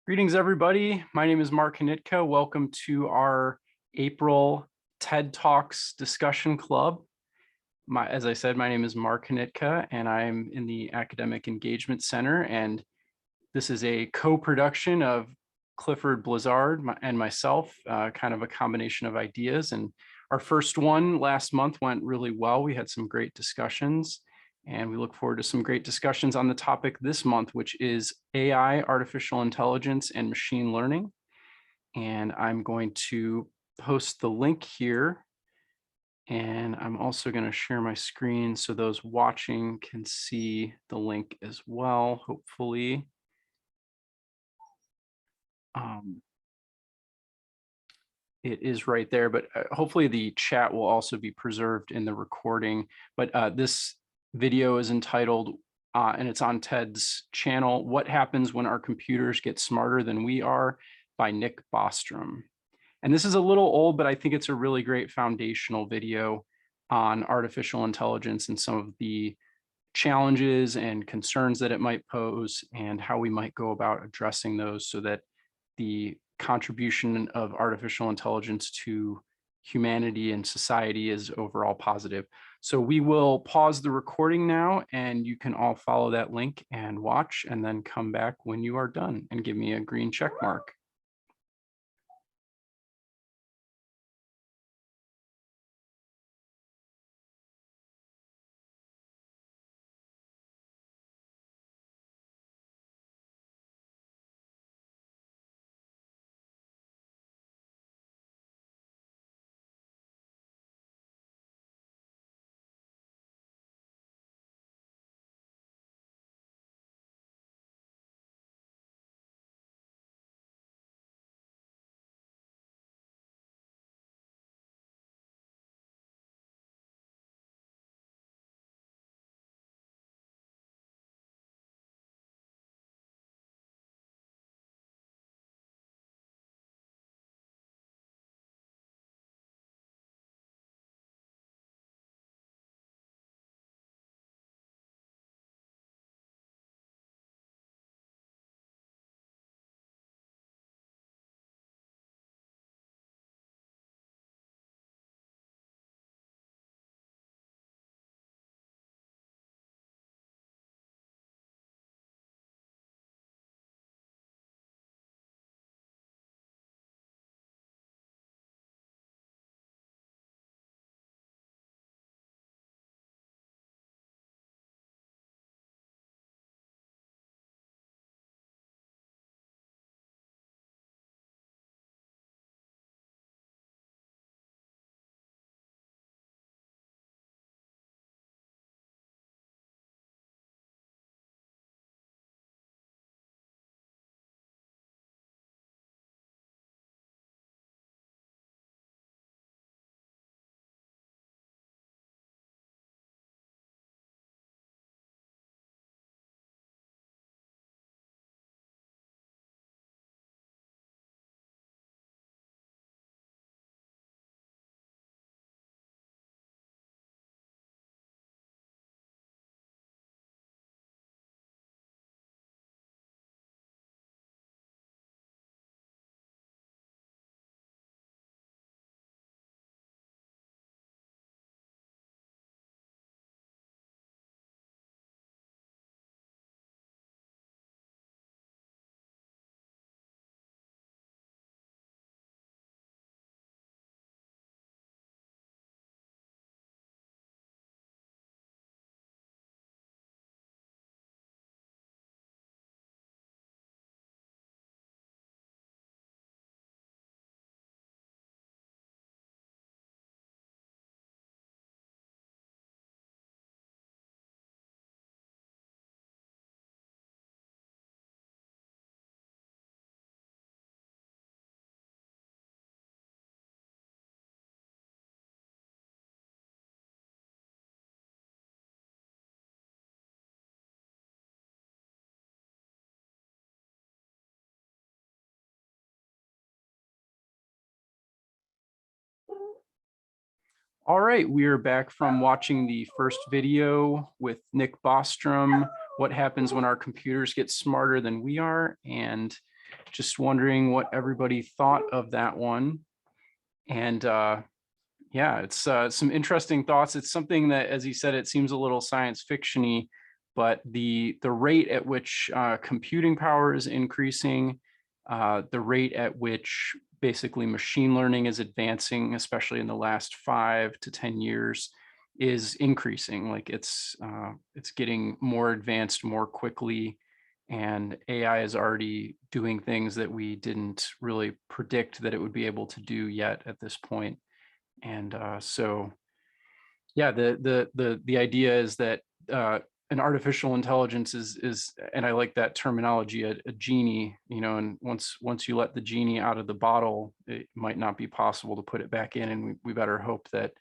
Greetings, everybody. My name is Mark Hanitka. Welcome to our April TED Talks discussion club. As I said, my name is Mark Hanitka, and I'm in the Academic Engagement Center. And this is a co-production of Clifford Blizzard and myself, kind of a combination of ideas. And our first one last month went really well. We had some great discussions. And we look forward to some great discussions on the topic this month, which is AI, artificial intelligence, and machine learning. And I'm going to post the link here. And I'm also going to share my screen so those watching can see the link as well, hopefully. It is right there, but hopefully the chat will also be preserved in the recording. But this video is entitled, and it's on TED's channel, What Happens When Our Computers Get Smarter Than We Are, by Nick Bostrom. And this is a little old, but I think it's a really great foundational video on artificial intelligence and some of the challenges and concerns that it might pose and how we might go about addressing those so that the contribution of artificial intelligence to humanity and society is overall positive. So we will pause the recording now, and you can all follow that link and watch, and then come back when you are done and give me a green check mark. All right, we are back from watching the first video with Nick Bostrom, What Happens When Our Computers Get Smarter Than We Are. And just wondering what everybody thought of that one. And yeah, it's some interesting thoughts. It's something that, as he said, it seems a little science fiction-y, but the rate at which computing power is increasing, the rate at which basically machine learning is advancing, especially in the last 5 to 10 years, is increasing. Like it's getting more advanced more quickly, and AI is already doing things that we didn't really predict that it would be able to do yet at this point. And so, yeah, the idea is that an artificial intelligence is, and I like that terminology, a genie, you know, and once you let the genie out of the bottle, it might not be possible to put it back in. And we better hope that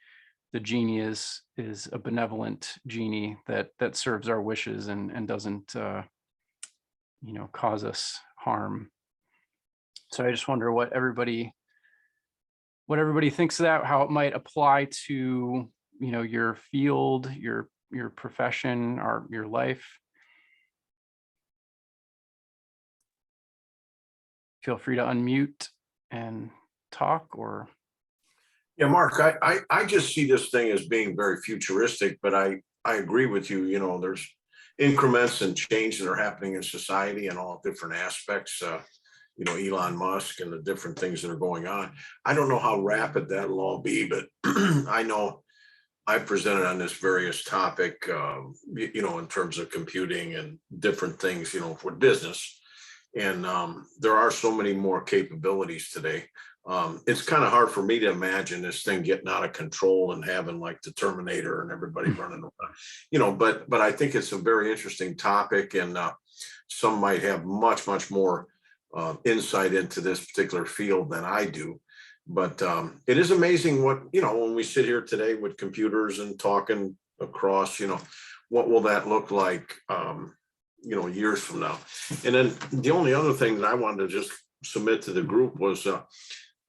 the genie is a benevolent genie that serves our wishes and doesn't, you know, cause us harm. So I just wonder what everybody thinks of that, how it might apply to, you know, your field, your profession, or your life. Feel free to unmute and talk. Or Yeah, Mark, I just see this thing as being very futuristic, but I agree with you. You know, there's increments and change that are happening in society and all different aspects. You know, Elon Musk and the different things that are going on. I don't know how rapid that'll all be, but I know I presented on this various topic, you know, in terms of computing and different things, you know, for business. And there are so many more capabilities today. It's kind of hard for me to imagine this thing getting out of control and having like the Terminator and everybody running around, you know, but I think it's a very interesting topic, and some might have much more insight into this particular field than I do. But it is amazing what, you know, when we sit here today with computers and talking across, you know, what will that look like, you know, years from now. And then the only other thing that I wanted to just submit to the group was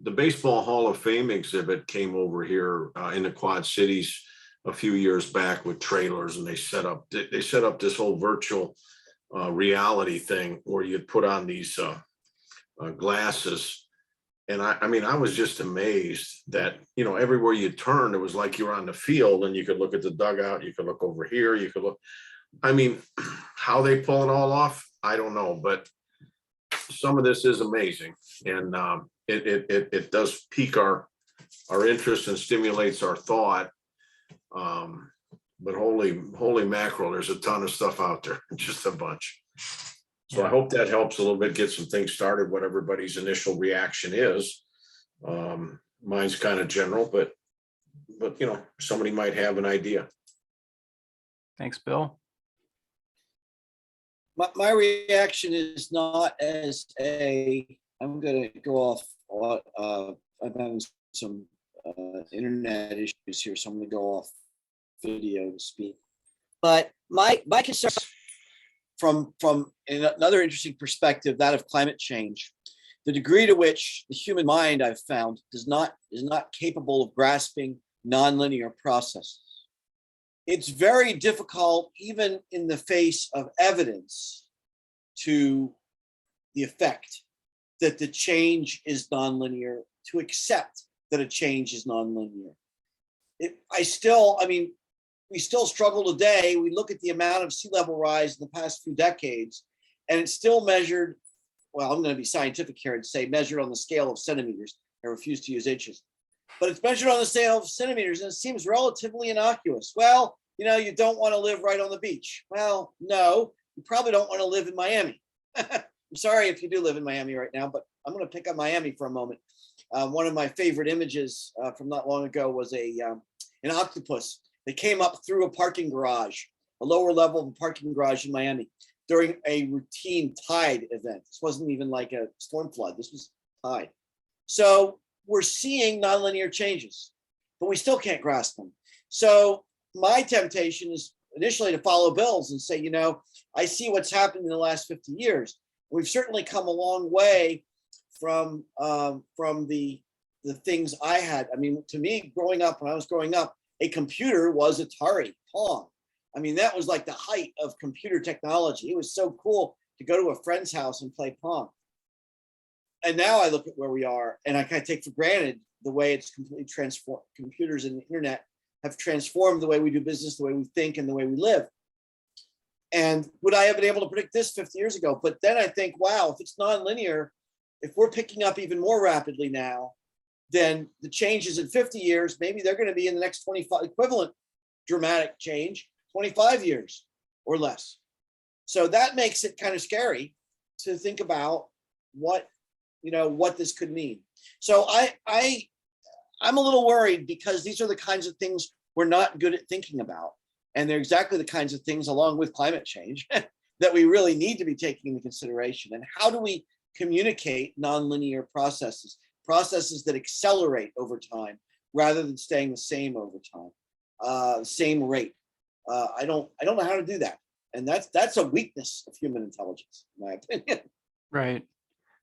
the Baseball Hall of Fame exhibit came over here in the Quad Cities a few years back with trailers, and they set up this whole virtual reality thing where you'd put on these glasses. And I mean, I was just amazed that, you know, everywhere you turn, it was like you were on the field, and you could look at the dugout, you could look over here, you could look. I mean, how they pull it all off, I don't know, but some of this is amazing, and it does pique our interest and stimulates our thought. But holy mackerel, there's a ton of stuff out there, just a bunch. So I hope that helps a little bit, get some things started, what everybody's initial reaction is. Mine's kind of general, but you know, somebody might have an idea. thanks, Bill. My reaction is not as I'm going to go off. I'm having some internet issues here, so I'm going to go off video to speak. But my concern from another interesting perspective, that of climate change, the degree to which the human mind, I've found, is not capable of grasping nonlinear processes. It's very difficult, even in the face of evidence, to the effect that the change is nonlinear, to accept that a change is nonlinear. We still struggle today. We look at the amount of sea level rise in the past few decades, and it's still measured, well, I'm going to be scientific here and say measured on the scale of centimeters. I refuse to use inches. But it's measured on the scale of centimeters, and it seems relatively innocuous. Well, you know, you don't want to live right on the beach. Well, no, you probably don't want to live in Miami. I'm sorry if you do live in Miami right now, but I'm going to pick up Miami for a moment. One of my favorite images from not long ago was an octopus that came up through a parking garage, a lower level of a parking garage in Miami during a routine tide event. This wasn't even like a storm flood. This was tide. So we're seeing nonlinear changes, but we still can't grasp them. So my temptation is initially to follow Bill's and say, you know, I see what's happened in the last 50 years. We've certainly come a long way from the things I had. I mean, to me, when I was growing up, a computer was Atari, Pong. I mean, that was like the height of computer technology. It was so cool to go to a friend's house and play Pong. And now I look at where we are and I kind of take for granted the way it's completely transformed. Computers and the internet have transformed the way we do business, the way we think, and the way we live. And would I have been able to predict this 50 years ago? But then I think, wow, if it's nonlinear, if we're picking up even more rapidly now, then the changes in 50 years, maybe they're going to be in the next 25 equivalent dramatic change, 25 years or less. So that makes it kind of scary to think about what this could mean. So I'm a little worried because these are the kinds of things we're not good at thinking about. And they're exactly the kinds of things, along with climate change, that we really need to be taking into consideration. And how do we communicate nonlinear processes that accelerate over time rather than staying the same over time, same rate? I don't know how to do that. And that's a weakness of human intelligence, in my opinion. Right.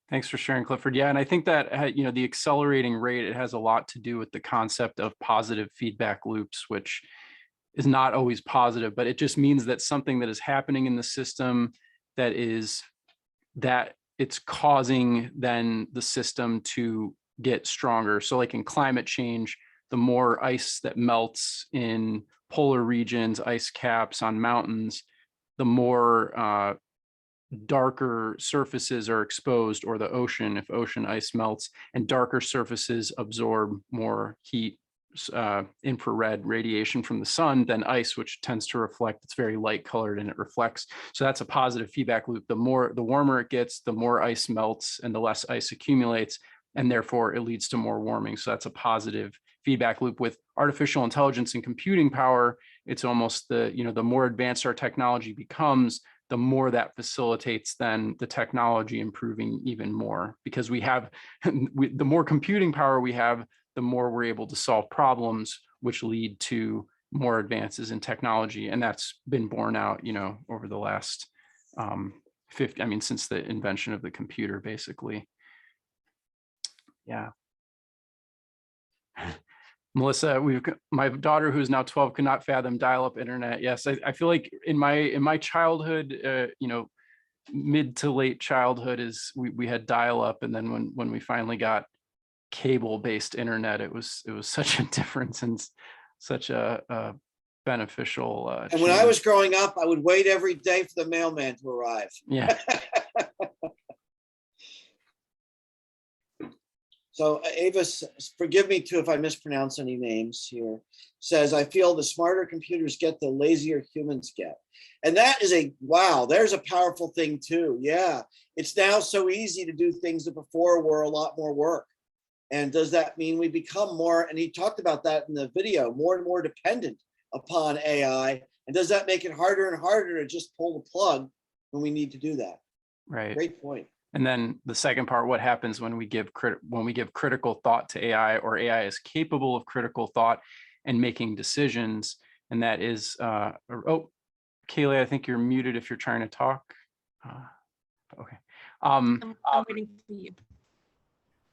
Thanks for sharing, Clifford. Yeah, and I think that the accelerating rate, it has a lot to do with the concept of positive feedback loops, which is not always positive, but it just means that something that is happening in the system that it's causing then the system to get stronger. So like in climate change, the more ice that melts in polar regions, ice caps on mountains, the more darker surfaces are exposed, or the ocean, if ocean ice melts, and darker surfaces absorb more heat, infrared radiation from the sun than ice, which tends to reflect. It's very light colored and it reflects. So that's a positive feedback loop. The warmer it gets, the more ice melts and the less ice accumulates, and therefore it leads to more warming. So that's a positive feedback loop. With artificial intelligence and computing power, it's almost the more advanced our technology becomes, the more that facilitates then the technology improving even more, because we have the more computing power we have, the more we're able to solve problems, which lead to more advances in technology. And that's been borne out, over the last 50, since the invention of the computer, basically. Yeah. Melissa, my daughter, who's now 12, could not fathom dial-up internet. Yes, I feel like in my childhood, mid to late childhood, we had dial-up, and then when we finally got cable-based internet, it was such a difference and such a beneficial and change. when I was growing up, I would wait every day for the mailman to arrive. Yeah. So Ava, forgive me too if I mispronounce any names here, says, I feel the smarter computers get, the lazier humans get. And that is wow, there's a powerful thing too. Yeah, it's now so easy to do things that before were a lot more work. And does that mean we become more, and he talked about that in the video, more and more dependent upon AI? And does that make it harder and harder to just pull the plug when we need to do that? Right. Great point. And then the second part, what happens when we give critical thought to AI, or AI is capable of critical thought and making decisions? And that is, oh, Kaylee, I think you're muted if you're trying to talk. Okay. I'm waiting for you.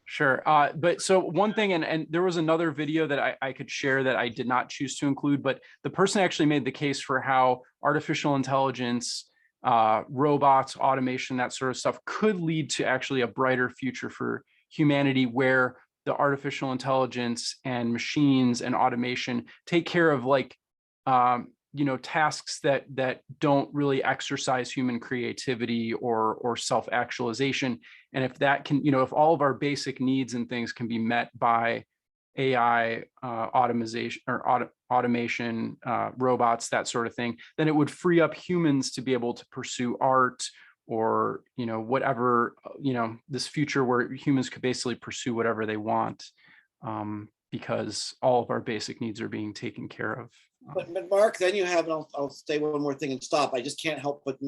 Sure. But so one thing, and there was another video that I could share that I did not choose to include, but the person actually made the case for how artificial intelligence, robots, automation, that sort of stuff could lead to actually a brighter future for humanity, where the artificial intelligence and machines and automation take care of tasks that don't really exercise human creativity or self-actualization. And if that can, if all of our basic needs and things can be met by AI, automation, robots, that sort of thing, then it would free up humans to be able to pursue art, or whatever, this future where humans could basically pursue whatever they want, because all of our basic needs are being taken care of. But Mark, then you have, and I'll say one more thing and stop. I just can't help but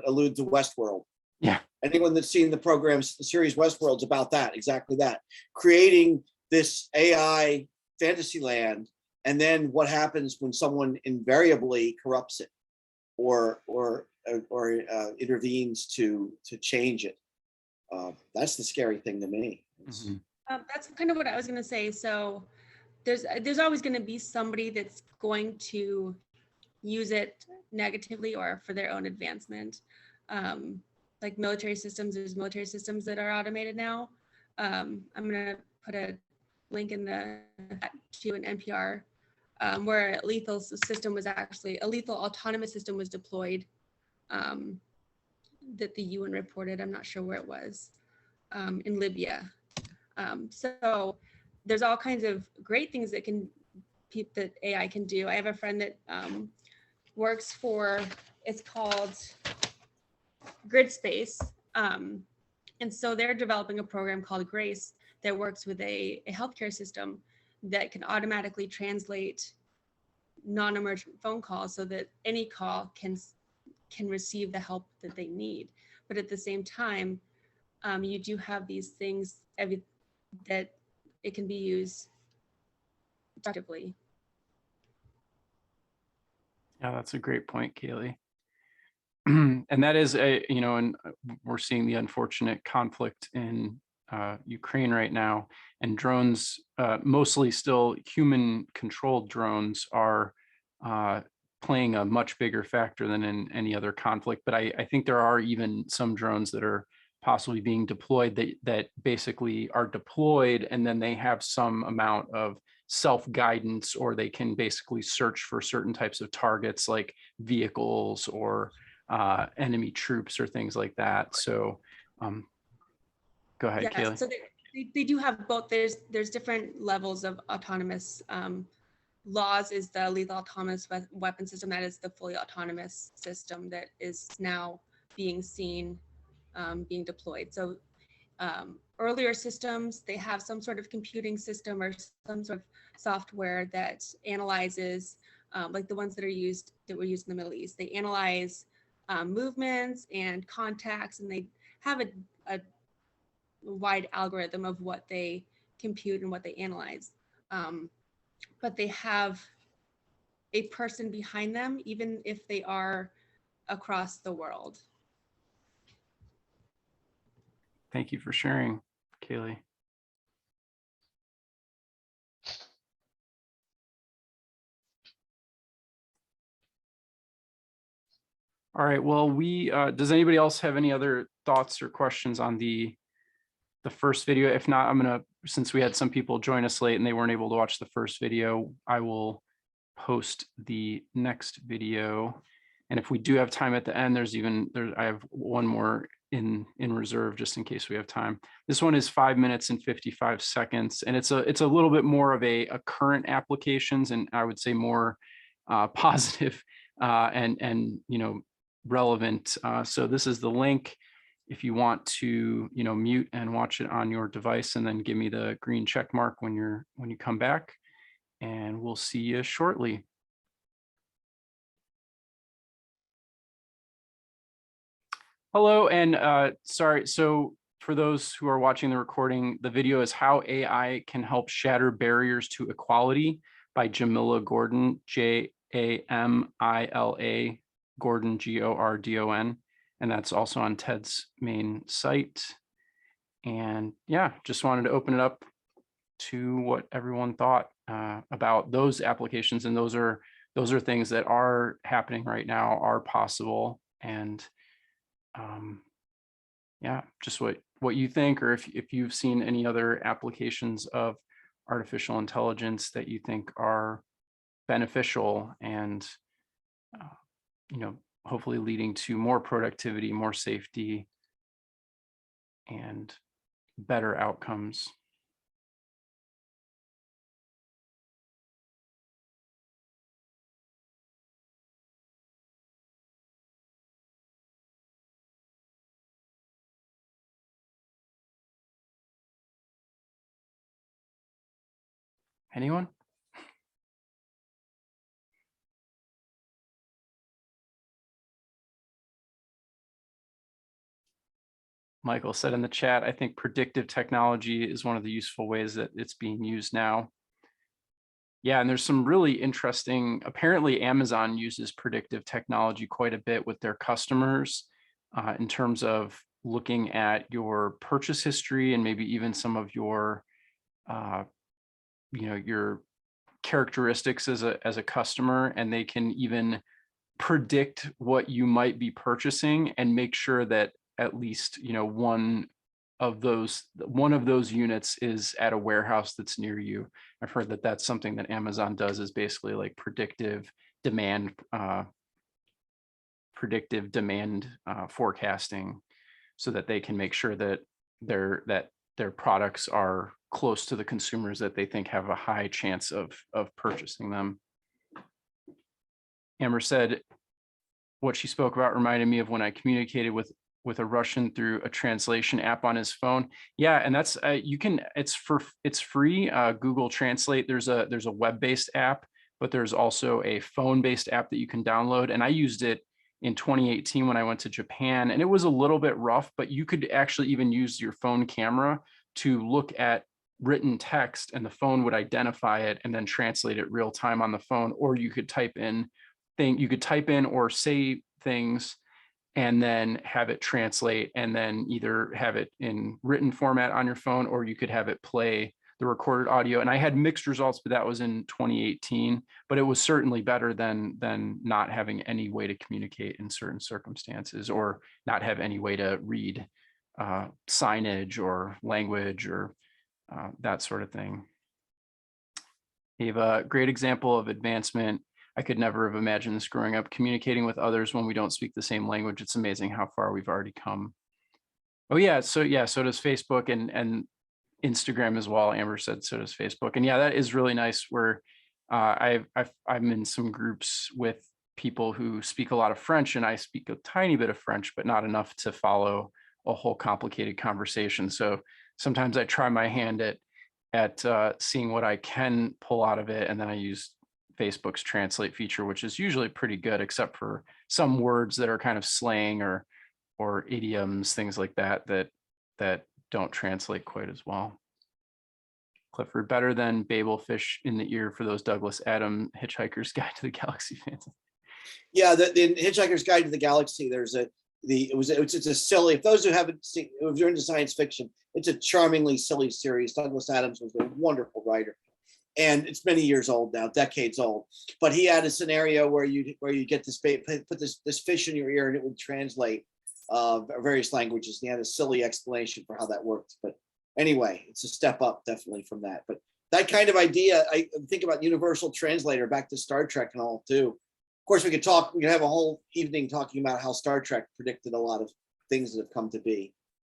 allude to Westworld. Yeah. Anyone that's seen the series Westworld's about that, exactly that. Creating this AI fantasy land, and then what happens when someone invariably corrupts it or intervenes to change it. That's the scary thing to me. Mm-hmm. That's kind of what I was going to say. So there's always going to be somebody that's going to use it negatively or for their own advancement. Like military systems, there's military systems that are automated now. I'm going to put a link in the to an NPR where a lethal autonomous system was deployed that the UN reported. I'm not sure where it was, in Libya. So there's all kinds of great things that AI can do. I have a friend that works for, it's called GridSpace. And so they're developing a program called Grace that works with a healthcare system that can automatically translate non-emergent phone calls so that any call can receive the help that they need. But at the same time, you do have these things that it can be used effectively. Yeah, that's a great point, Kaylee. And that is and we're seeing the unfortunate conflict in Ukraine right now, and drones, mostly still human controlled drones, are playing a much bigger factor than in any other conflict. But I think there are even some drones that are possibly being deployed that basically are deployed and then they have some amount of self-guidance, or they can basically search for certain types of targets like vehicles or enemy troops or things like that. So go ahead, Yeah, Kaylee. so they do have both. There's different levels of autonomous. Laws is the lethal autonomous weapon system. That is the fully autonomous system that is now being seen being deployed. So earlier systems, they have some sort of computing system or some sort of software that analyzes, like the ones that were used in the Middle East. They analyze movements and contacts, and they have a wide algorithm of what they compute and what they analyze. But they have a person behind them, even if they are across the world. Thank you for sharing, Kaylee. All right, well, does anybody else have any other thoughts or questions on the first video? If not, since we had some people join us late and they weren't able to watch the first video, I will post the next video. And if we do have time at the end, I have one more in reserve just in case we have time. This one is 5 minutes and 55 seconds, and it's a little bit more of a current applications, and I would say more positive and relevant. So this is the link. If you want to mute and watch it on your device, and then give me the green check mark when you come back, and we'll see you shortly. Hello, and sorry. So for those who are watching the recording, the video is How AI Can Help Shatter Barriers to Equality by Jamila Gordon, Jamila Gordon, Gordon. And that's also on TED's main site. And yeah, just wanted to open it up to what everyone thought about those applications. And those are things that are happening right now, are possible. And yeah, just what you think, or if you've seen any other applications of artificial intelligence that you think are beneficial and hopefully leading to more productivity, more safety, and better outcomes. Anyone? Michael said in the chat, I think predictive technology is one of the useful ways that it's being used now. Yeah, and there's some really interesting, apparently Amazon uses predictive technology quite a bit with their customers in terms of looking at your purchase history and maybe even some of your, your characteristics as a customer, and they can even predict what you might be purchasing and make sure that at least one one of those units is at a warehouse that's near you. I've heard that that's something that Amazon does, is basically like predictive demand forecasting, so that they can make sure that their products are close to the consumers that they think have a high chance of purchasing them. Amber said what she spoke about reminded me of when I communicated with a Russian through a translation app on his phone. Yeah, and that's it's free. Google Translate. There's a web-based app, but there's also a phone-based app that you can download. And I used it in 2018 when I went to Japan, and it was a little bit rough, but you could actually even use your phone camera to look at written text, and the phone would identify it and then translate it real time on the phone. Or you could type in or say things and then have it translate, and then either have it in written format on your phone, or you could have it play the recorded audio. And I had mixed results, but that was in 2018, but it was certainly better than not having any way to communicate in certain circumstances, or not have any way to read signage or language or that sort of thing. Ava, great example of advancement. I could never have imagined this growing up, communicating with others when we don't speak the same language. It's amazing how far we've already come. Oh yeah, so does Facebook and Instagram as well. Amber said so does Facebook. And yeah, that is really nice, where I'm in some groups with people who speak a lot of French, and I speak a tiny bit of French, but not enough to follow a whole complicated conversation. So sometimes I try my hand at seeing what I can pull out of it, and then I use Facebook's translate feature, which is usually pretty good, except for some words that are kind of slang or idioms, things like that don't translate quite as well. Clifford, better than Babelfish in the ear for those Douglas Adams Hitchhiker's Guide to the Galaxy fans. Yeah, the Hitchhiker's Guide to the Galaxy. It's a silly. If those who haven't seen, if you're into science fiction, it's a charmingly silly series. Douglas Adams was a wonderful writer, and it's many years old now, decades old. But he had a scenario where you get this put this fish in your ear, and it would translate various languages. And he had a silly explanation for how that worked. But anyway, it's a step up definitely from that. But that kind of idea, I think about Universal Translator, back to Star Trek and all too. Of course, we could have a whole evening talking about how Star Trek predicted a lot of things that have come to be.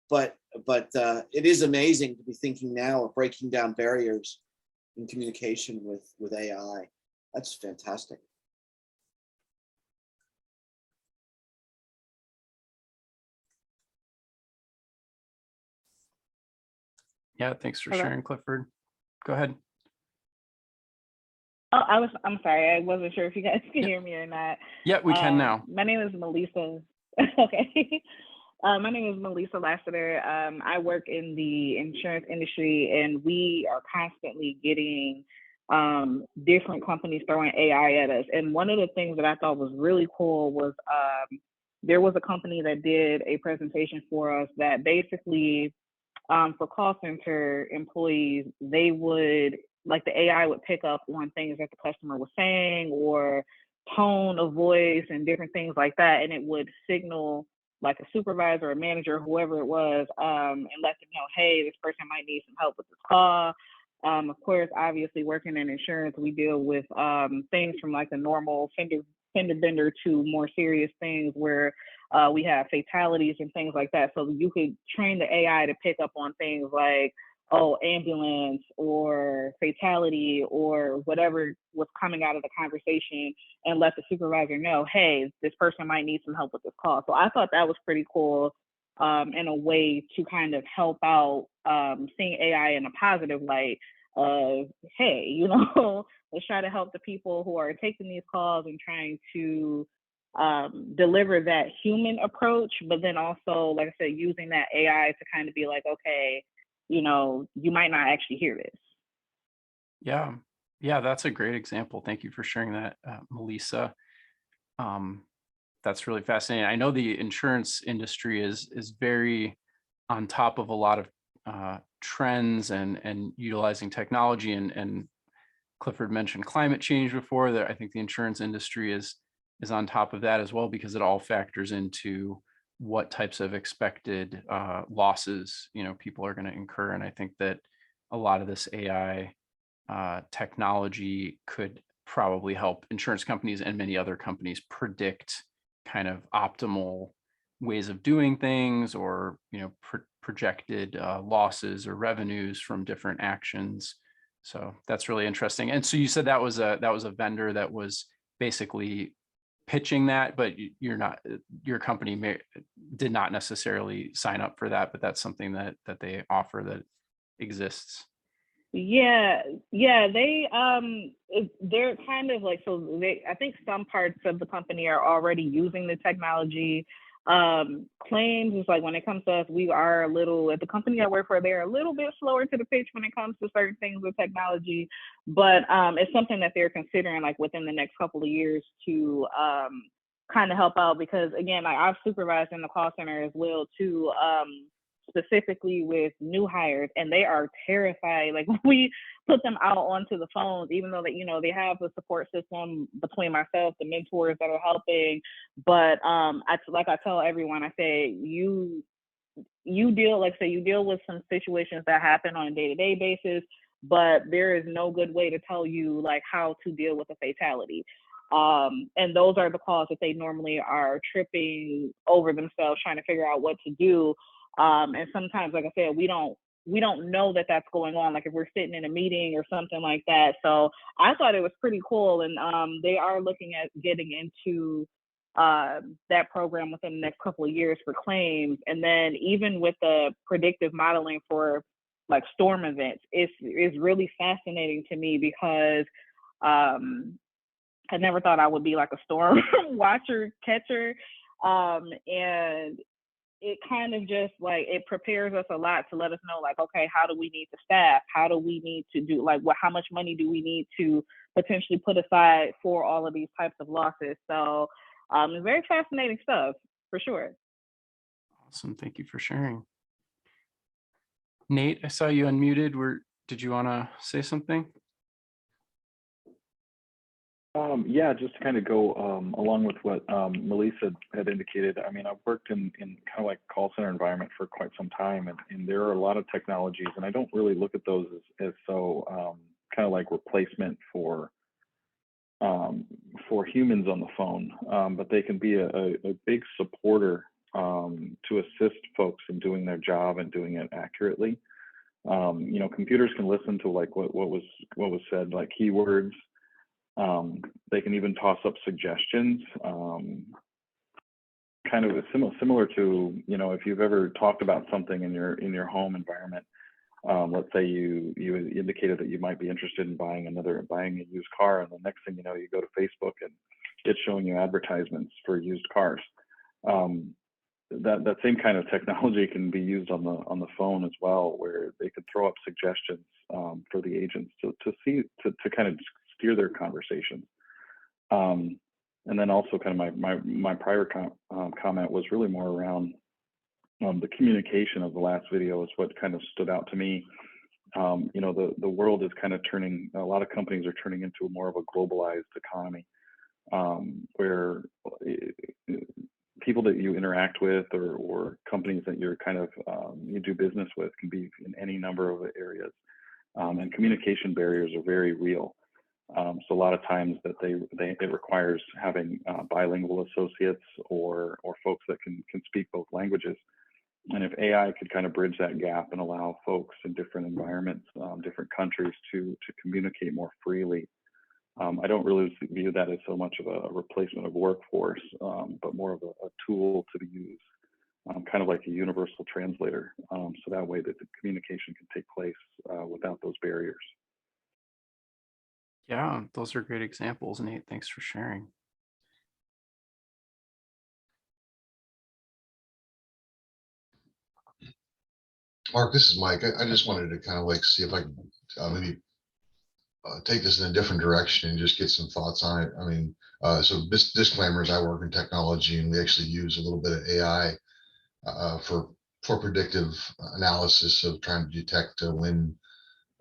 But it is amazing to be thinking now of breaking down barriers in communication with AI. That's fantastic. Yeah, thanks for sharing, Clifford. Go ahead. Oh, I'm sorry. I wasn't sure if you guys can hear me or not. Yeah, we can now. My name is Melissa. Okay. My name is Melissa Lassiter. I work in the insurance industry, and we are constantly getting different companies throwing AI at us. And one of the things that I thought was really cool was there was a company that did a presentation for us that basically for call center employees, they would, like, the AI would pick up on things that the customer was saying, or tone of voice and different things like that. And it would signal like a supervisor or manager, whoever it was, and let them know, hey, this person might need some help with this call. Of course, obviously working in insurance, we deal with things from like the normal fender bender to more serious things where we have fatalities and things like that. So you could train the AI to pick up on things like, oh, ambulance or fatality or whatever was coming out of the conversation, and let the supervisor know, hey, this person might need some help with this call. So I thought that was pretty cool, in a way to kind of help out, seeing AI in a positive light of, hey, you know, let's try to help the people who are taking these calls and trying to deliver that human approach, but then also, like I said, using that AI to kind of be like, okay, you know, you might not actually hear this. Yeah, that's a great example. Thank you for sharing that, Melissa. That's really fascinating. I know the insurance industry is very on top of a lot of trends and utilizing technology, and Clifford mentioned climate change before. That I think the insurance industry is on top of that as well, because it all factors into what types of expected losses, people are going to incur. And I think that a lot of this AI technology could probably help insurance companies and many other companies predict kind of optimal ways of doing things, or projected losses or revenues from different actions. So that's really interesting. And so you said that was a vendor that was basically pitching that, but your company did not necessarily sign up for that, but that's something that they offer that exists. Yeah, they're kind of like, so I think some parts of the company are already using the technology. Claims is like, when it comes to us, we are a little, at the company I work for, they're a little bit slower to the pitch when it comes to certain things with technology, but it's something that they're considering like within the next couple of years to kind of help out, because again, I've supervised in the call center as well too, specifically with new hires, and they are terrified. Like, we put them out onto the phones, even though that, they have a support system between myself, the mentors that are helping. But I tell everyone, I say, you deal with some situations that happen on a day-to-day basis, but there is no good way to tell you like how to deal with a fatality. And those are the calls that they normally are tripping over themselves, trying to figure out what to do. And sometimes, like I said, we don't know that that's going on, like if we're sitting in a meeting or something like that. So I thought it was pretty cool. And they are looking at getting into that program within the next couple of years for claims. And then even with the predictive modeling for like storm events, it's really fascinating to me, because I never thought I would be like a storm watcher, catcher. And it kind of just like, it prepares us a lot to let us know like, okay, how do we need to staff? How do we need to do, like, how much money do we need to potentially put aside for all of these types of losses? So it's very fascinating stuff, for sure. Awesome. Thank you for sharing. Nate, I saw you unmuted. Did you want to say something? Yeah, just to kind of go along with what Melissa had indicated. I mean, I've worked in kind of like call center environment for quite some time, and there are a lot of technologies, and I don't really look at those as so kind of like replacement for humans on the phone, but they can be a big supporter to assist folks in doing their job and doing it accurately. Computers can listen to like what was said, like keywords. They can even toss up suggestions, kind of similar to, if you've ever talked about something in your home environment. Let's say you indicated that you might be interested in buying a used car, and the next thing you know, you go to Facebook and it's showing you advertisements for used cars. That same kind of technology can be used on the phone as well, where they could throw up suggestions for the agents to kind of steer their conversations. And then also kind of my prior comment was really more around the communication of the last video is what kind of stood out to me. The world is kind of turning, a lot of companies are turning into more of a globalized economy, where people that you interact with or companies that you're kind of, you do business with can be in any number of areas. And communication barriers are very real. So a lot of times that it requires having bilingual associates or folks that can speak both languages. And if AI could kind of bridge that gap and allow folks in different environments, different countries to communicate more freely, I don't really view that as so much of a replacement of workforce, but more of a tool to be used, kind of like a universal translator. So that way that the communication can take place without those barriers. Yeah, those are great examples, Nate. Thanks for sharing. Mark, this is Mike. I just wanted to kind of like see if I can maybe take this in a different direction and just get some thoughts on it. I mean, so disclaimers, I work in technology and we actually use a little bit of AI for predictive analysis of trying to detect when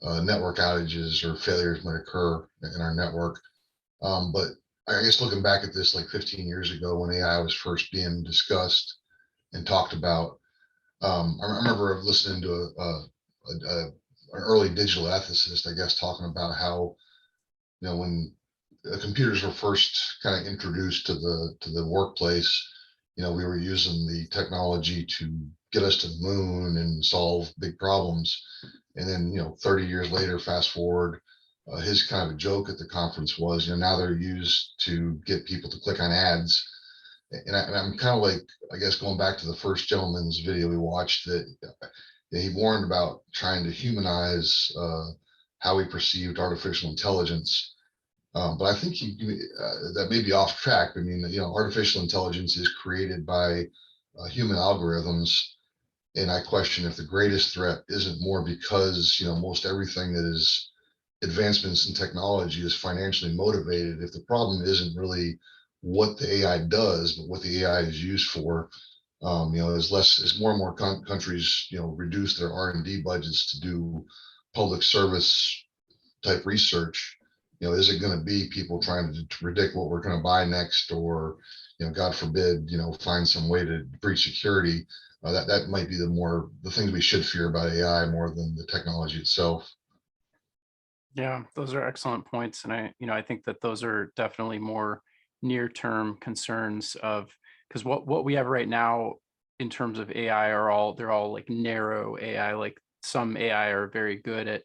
network outages or failures might occur in our network. But I guess looking back at this like 15 years ago when AI was first being discussed, and talked about, I remember listening to an early digital ethicist, I guess, talking about how, when computers were first kind of introduced to the workplace, we were using the technology to get us to the moon and solve big problems. And then, 30 years later, fast forward, his kind of a joke at the conference was, now they're used to get people to click on ads. And I'm kind of like, I guess, going back to the first gentleman's video we watched, that he warned about trying to humanize how we perceived artificial intelligence. But I think that may be off track. I mean, artificial intelligence is created by human algorithms. And I question if the greatest threat isn't more because, most everything that is advancements in technology is financially motivated. If the problem isn't really what the AI does, but what the AI is used for, as more and more countries, reduce their R&D budgets to do public service type research, is it going to be people trying to predict what we're going to buy next, or, God forbid, find some way to breach security? That might be the things we should fear about AI more than the technology itself. Yeah, those are excellent points. And I think that those are definitely more near-term concerns because what we have right now in terms of AI they're all like narrow AI. Like some AI are very good at,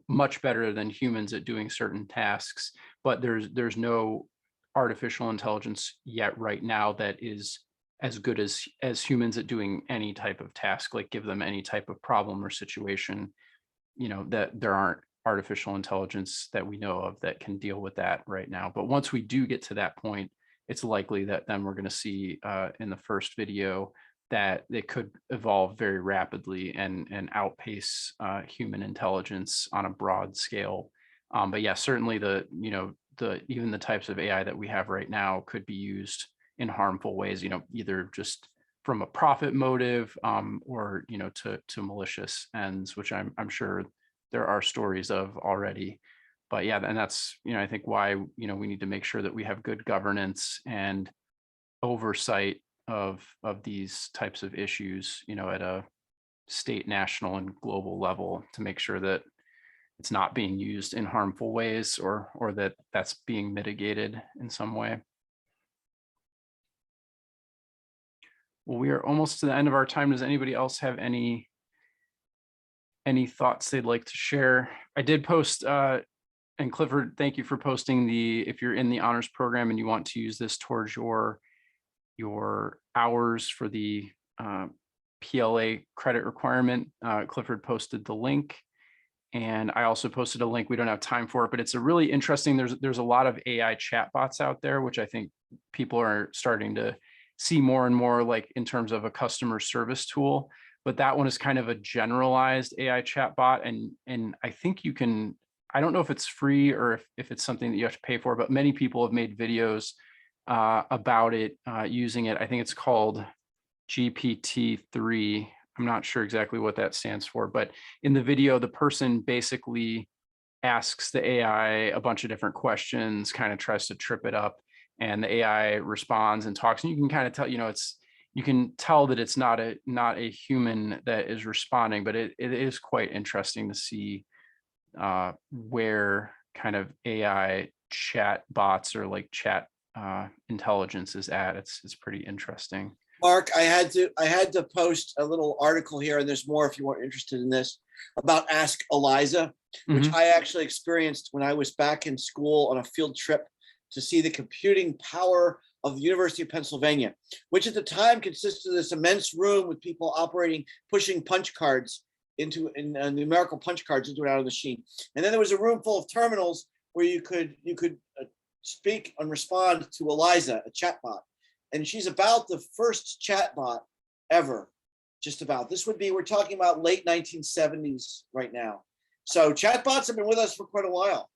much better than humans at doing certain tasks, but there's no artificial intelligence yet right now that is as good as humans at doing any type of task, like give them any type of problem or situation, that there aren't artificial intelligence that we know of that can deal with that right now. But once we do get to that point, it's likely that then we're going to see in the first video that it could evolve very rapidly and outpace human intelligence on a broad scale. But yeah, certainly even the types of AI that we have right now could be used in harmful ways, either just from a profit motive or, to malicious ends, which I'm sure there are stories of already. But yeah, and that's, I think why, we need to make sure that we have good governance and oversight of these types of issues, at a state, national, and global level, to make sure that it's not being used in harmful ways, or that that's being mitigated in some way. Well, we are almost to the end of our time. Does anybody else have any thoughts they'd like to share? I did post, and Clifford, thank you for posting if you're in the honors program and you want to use this towards your hours for the PLA credit requirement, Clifford posted the link. And I also posted a link. We don't have time for it, but it's a really interesting, there's a lot of AI chatbots out there, which I think people are starting to see more and more, like in terms of a customer service tool. But that one is kind of a generalized AI chatbot. And I think I don't know if it's free or if it's something that you have to pay for, but many people have made videos about it, using it. I think it's called GPT-3. I'm not sure exactly what that stands for, but in the video, the person basically asks the AI a bunch of different questions, kind of tries to trip it up, and the AI responds and talks. And you can kind of tell, you can tell that it's not a human that is responding, but it is quite interesting to see where kind of AI chat bots or like chat intelligence is at. It's pretty interesting. Mark, I had to post a little article here, and there's more if you are interested in this, about Ask Eliza, which I actually experienced when I was back in school on a field trip to see the computing power of the University of Pennsylvania, which at the time consisted of this immense room with people pushing punch cards into numerical punch cards into and out of the machine. And then there was a room full of terminals where you could speak and respond to Eliza, a chatbot. And she's about the first chatbot ever, just about. We're talking about late 1970s right now. So chatbots have been with us for quite a while.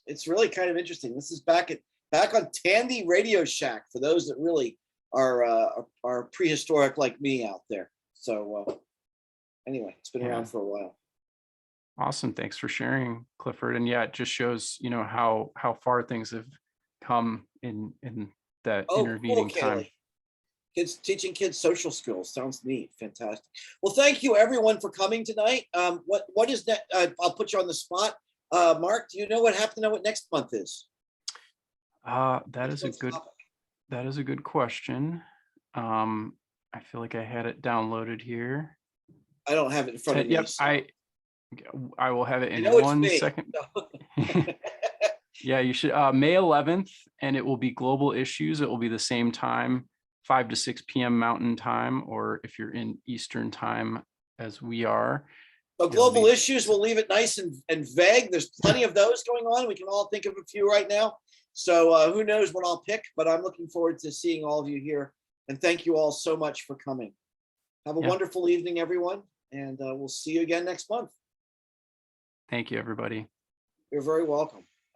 It's really kind of interesting. This is back on Tandy Radio Shack for those that really are prehistoric like me out there. So anyway, it's been around for a while. Awesome. Thanks for sharing, Clifford. And yeah, it just shows, how far things have come in that intervening time. Teaching kids social skills. Sounds neat. Fantastic. Well, thank you everyone for coming tonight. What is that? I'll put you on the spot. Mark, do you know what happened to know what next month is? That Next is a month's good topic. that is a good question. I feel like I had it downloaded here. I don't have it in front of me. Yep, so- I will have it I in know it's 1 me. second. Yeah, you should. May 11th, and it will be global issues. It will be the same time, 5 to 6 p.m. Mountain Time, or if you're in Eastern Time, as we are. So It'll global be- issues, we'll leave it nice and vague. There's plenty of those going on. We can all think of a few right now. So who knows what I'll pick, but I'm looking forward to seeing all of you here. And thank you all so much for coming. Have a Yeah. wonderful evening, everyone. And we'll see you again next month. Thank you, everybody. You're very welcome.